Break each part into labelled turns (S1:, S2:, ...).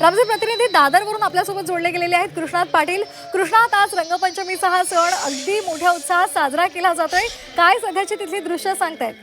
S1: आमचे प्रतिनिधी दादरवरून आपल्यासोबत जोडले गेलेले आहेत कृष्णात पाटील। कृष्णात, आज रंगपंचमीचा हा सण अगदी मोठ्या उत्साहात साजरा केला जातोय, काय सध्याची तिथली दृश्य सांगतायत?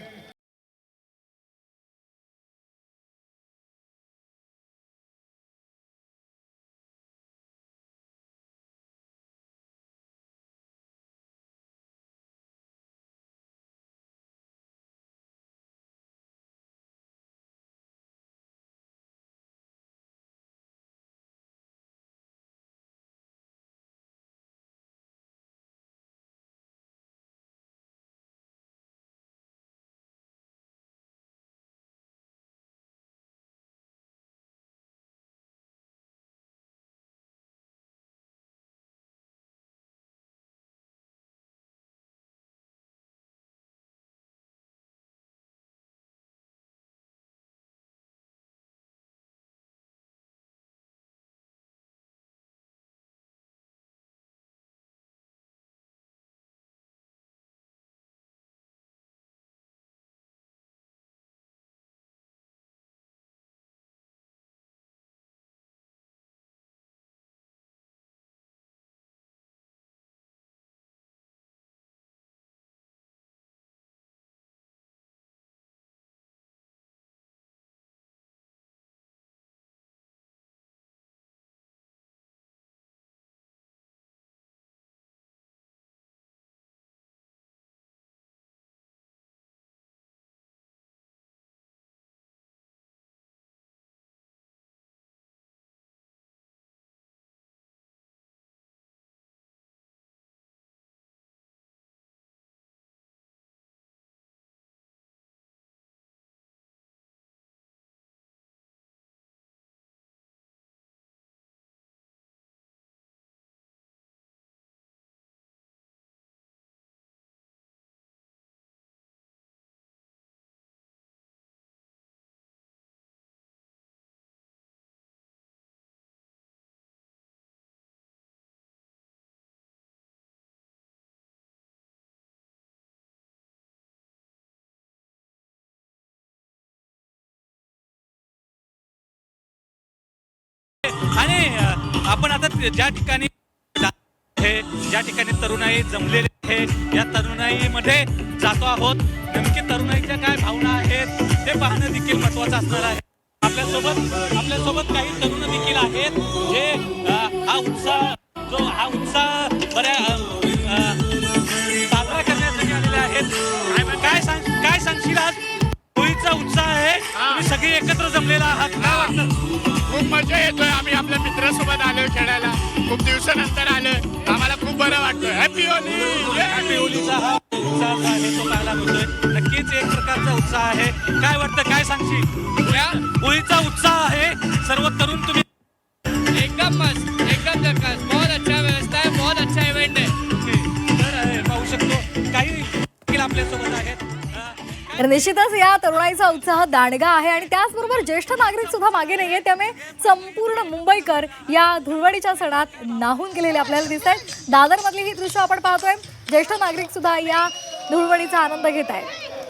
S2: आणि आपण आता ज्या ठिकाणी तरुणाई जमलेले आहे, या तरुणाईमध्ये जातो आहोत। नेमकी तरुणाईच्या काय भावना आहेत ते पाहणं देखील महत्त्वाचं असणार आहे। आपल्यासोबत काही तरुण देखील आहेत जे हा उत्साह बऱ्या साजरा करण्यासाठी आलेले आहेत। काय सांगशील, आज होळीचा उत्साह आहे, तुम्ही सगळे एकत्र जमलेला आहात, काय वाटतं?
S3: खूप मजा येतोय। आम्ही आपल्या मित्रासोबत आलोय खेळायला, खूप दिवसानंतर आलोय, आम्हाला खूप बरं वाटतंय। Happy Holy.
S2: हॅपी होलीचा हा उत्साह जो आहे तो पाहायला मिळतोय, नक्कीच एक प्रकारचा उत्साह आहे। काय वाटतं, काय सांगशील? या होळीचा उत्साह आहे, सर्व तरुण तुम्ही
S4: एकदम मस्त, एकदम झकास, बहुत अच्छा व्यवस्था है, बहुत अच्छा इवेंट है।
S2: तर पाहू शकतो काही देखील आपल्यासोबत आहेत।
S1: तर निश्चितच या तरुणाईचा उत्साह दांडगा आहे आणि त्याचबरोबर ज्येष्ठ नागरिक सुद्धा मागे नाहीये, त्यामुळे संपूर्ण मुंबईकर या धुळवडीच्या सणात न्हाऊन गेलेले आपल्याला दिसत आहेत। दादरमधली ही दृश्य आपण पाहतोय, ज्येष्ठ नागरिक सुद्धा या धुळवडीचा आनंद घेत आहेत।